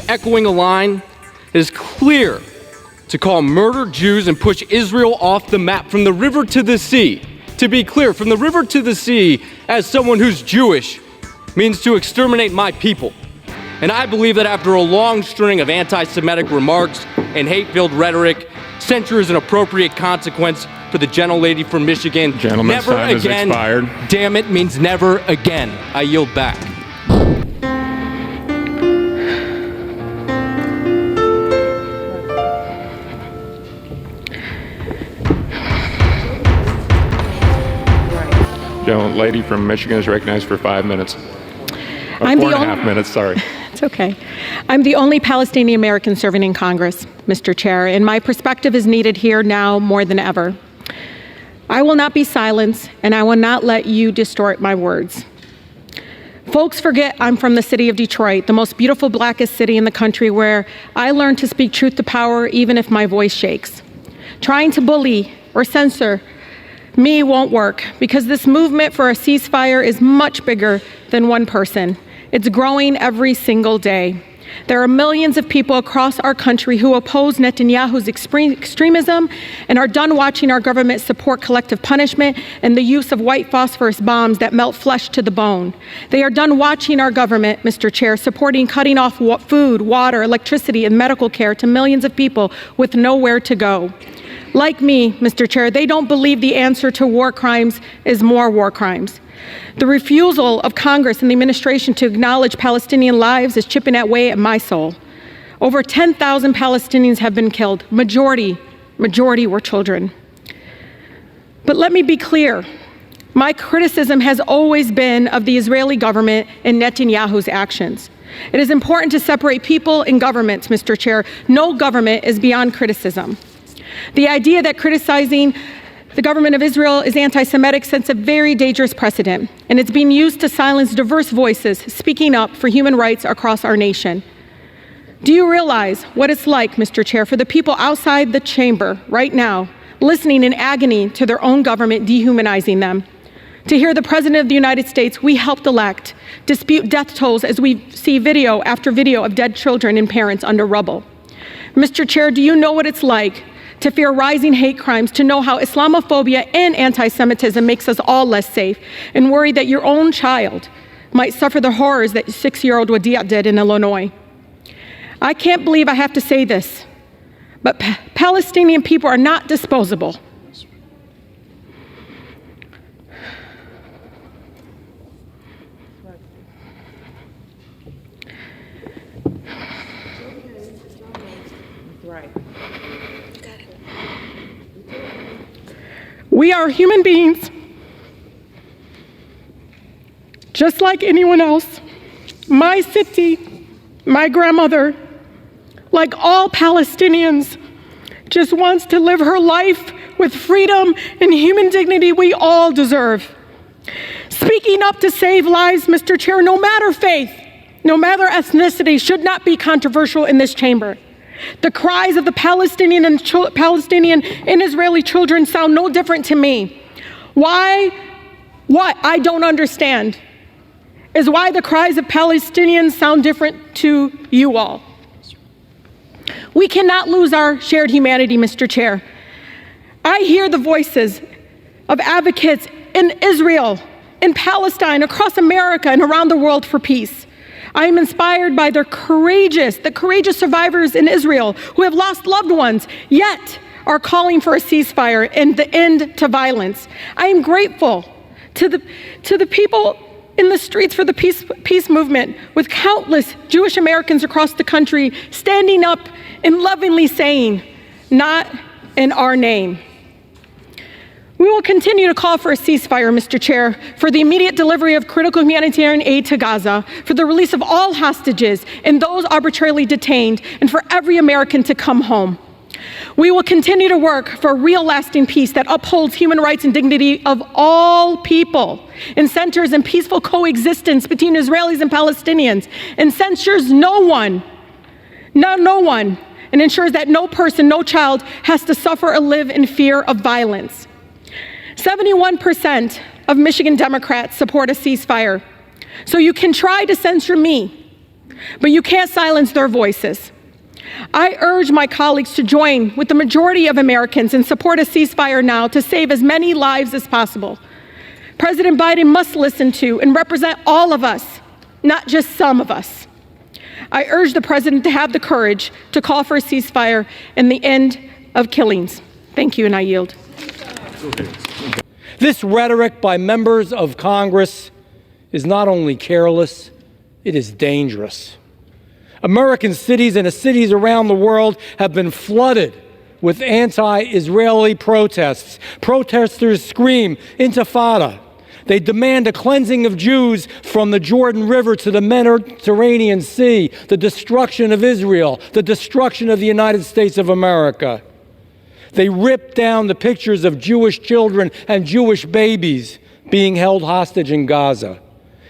echoing a line that is clear to call murder Jews and push Israel off the map from the river to the sea. To be clear, from the river to the sea, as someone who's Jewish, means to exterminate my people. And I believe that after a long string of anti-Semitic remarks and hate-filled rhetoric, censure is an appropriate consequence for the gentlelady from Michigan. Gentleman's Never time again, has expired. Damn it means never again. I yield back. Lady from Michigan is recognized for 5 minutes. I'm 4.5 minutes, sorry. It's okay. I'm the only Palestinian American serving in Congress, Mr. Chair, and my perspective is needed here now more than ever. I will not be silenced, and I will not let you distort my words. Folks forget I'm from the city of Detroit, the most beautiful, blackest city in the country, where I learned to speak truth to power even if my voice shakes. Trying to bully or censor me won't work, because this movement for a ceasefire is much bigger than one person. It's growing every single day. There are millions of people across our country who oppose Netanyahu's extremism and are done watching our government support collective punishment and the use of white phosphorus bombs that melt flesh to the bone. They are done watching our government, Mr. Chair, supporting cutting off food, water, electricity, and medical care to millions of people with nowhere to go. Like me, Mr. Chair, they don't believe the answer to war crimes is more war crimes. The refusal of Congress and the administration to acknowledge Palestinian lives is chipping away at my soul. Over 10,000 Palestinians have been killed. Majority were children. But let me be clear. My criticism has always been of the Israeli government and Netanyahu's actions. It is important to separate people and governments, Mr. Chair. No government is beyond criticism. The idea that criticizing the government of Israel is anti-Semitic sets a very dangerous precedent, and it's being used to silence diverse voices speaking up for human rights across our nation. Do you realize what it's like, Mr. Chair, for the people outside the chamber right now, listening in agony to their own government dehumanizing them? To hear the President of the United States, we helped elect, dispute death tolls as we see video after video of dead children and parents under rubble. Mr. Chair, do you know what it's like to fear rising hate crimes, to know how Islamophobia and anti-Semitism makes us all less safe, and worry that your own child might suffer the horrors that 6-year-old Wadia did in Illinois? I can't believe I have to say this, but Palestinian people are not disposable. We are human beings, just like anyone else. My city, my grandmother, like all Palestinians, just wants to live her life with freedom and human dignity we all deserve. Speaking up to save lives, Mr. Chair, no matter faith, no matter ethnicity, should not be controversial in this chamber. The cries of the Palestinian and Israeli children sound no different to me. What I don't understand is why the cries of Palestinians sound different to you all. We cannot lose our shared humanity, Mr. Chair. I hear the voices of advocates in Israel, in Palestine, across America, and around the world for peace. I am inspired by the courageous survivors in Israel who have lost loved ones, yet are calling for a ceasefire and the end to violence. I am grateful to the people in the streets for the peace movement, with countless Jewish Americans across the country standing up and lovingly saying, "Not in our name." We will continue to call for a ceasefire, Mr. Chair, for the immediate delivery of critical humanitarian aid to Gaza, for the release of all hostages and those arbitrarily detained, and for every American to come home. We will continue to work for a real lasting peace that upholds human rights and dignity of all people and centers in peaceful coexistence between Israelis and Palestinians, and censures no one, and ensures that no person, no child has to suffer or live in fear of violence. 71% of Michigan Democrats support a ceasefire. So you can try to censure me, but you can't silence their voices. I urge my colleagues to join with the majority of Americans and support a ceasefire now to save as many lives as possible. President Biden must listen to and represent all of us, not just some of us. I urge the president to have the courage to call for a ceasefire and the end of killings. Thank you, and I yield. This rhetoric by members of Congress is not only careless, it is dangerous. American cities and cities around the world have been flooded with anti-Israeli protests. Protesters scream, "Intifada." They demand a cleansing of Jews from the Jordan River to the Mediterranean Sea, the destruction of Israel, the destruction of the United States of America. They rip down the pictures of Jewish children and Jewish babies being held hostage in Gaza.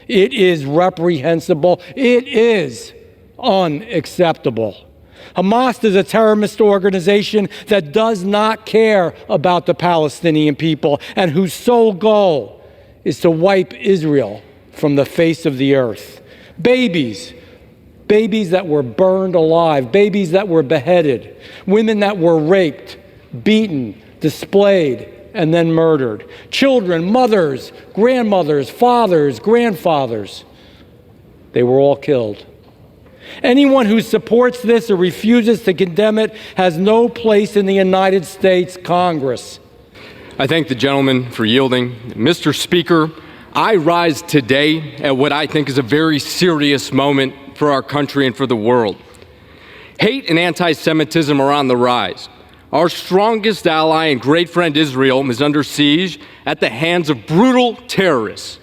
It is reprehensible. It is unacceptable. Hamas is a terrorist organization that does not care about the Palestinian people and whose sole goal is to wipe Israel from the face of the earth. Babies that were burned alive, babies that were beheaded, women that were raped, beaten, displayed, and then murdered. Children, mothers, grandmothers, fathers, grandfathers, they were all killed. Anyone who supports this or refuses to condemn it has no place in the United States Congress. I thank the gentleman for yielding. Mr. Speaker, I rise today at what I think is a very serious moment for our country and for the world. Hate and anti-Semitism are on the rise. Our strongest ally and great friend Israel is under siege at the hands of brutal terrorists.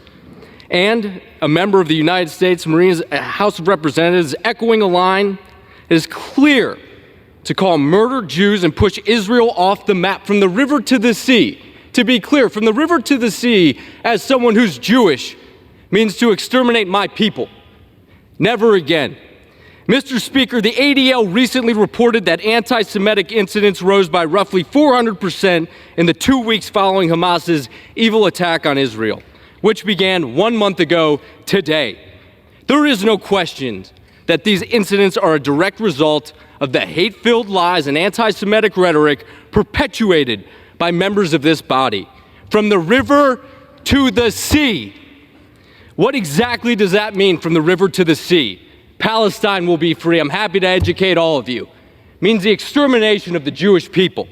And a member of the United States Marines House of Representatives echoing a line, it is clear to call murdered Jews and push Israel off the map from the river to the sea. To be clear, from the river to the sea, as someone who's Jewish, means to exterminate my people. Never again. Mr. Speaker, the ADL recently reported that anti-Semitic incidents rose by roughly 400% in the 2 weeks following Hamas's evil attack on Israel, which began 1 month ago today. There is no question that these incidents are a direct result of the hate-filled lies and anti-Semitic rhetoric perpetuated by members of this body. From the river to the sea. What exactly does that mean, from the river to the sea? Palestine will be free. I'm happy to educate all of you. It means the extermination of the Jewish people.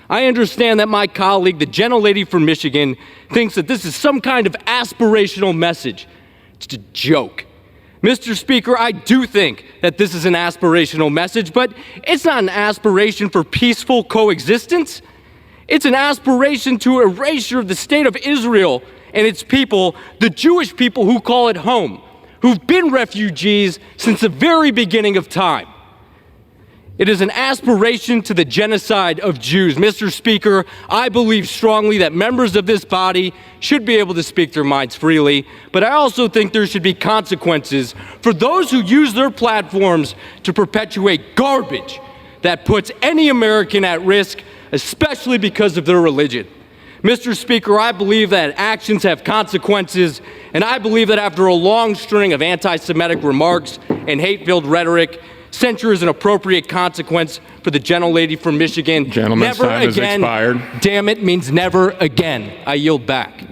I understand that my colleague, the gentlelady from Michigan, thinks that this is some kind of aspirational message. It's a joke. Mr. Speaker, I do think that this is an aspirational message, but it's not an aspiration for peaceful coexistence. It's an aspiration to erasure of the state of Israel and its people, the Jewish people who call it home, who've been refugees since the very beginning of time. It is an aspiration to the genocide of Jews. Mr. Speaker, I believe strongly that members of this body should be able to speak their minds freely, but I also think there should be consequences for those who use their platforms to perpetuate garbage that puts any American at risk, especially because of their religion. Mr. Speaker, I believe that actions have consequences, and I believe that after a long string of anti-Semitic remarks and hate-filled rhetoric, censure is an appropriate consequence for the gentlelady from Michigan. Gentleman's Never time has again. expired. Damn it means never again. I yield back.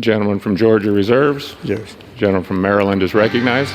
Gentleman from Georgia reserves. Yes. Gentleman from Maryland is recognized.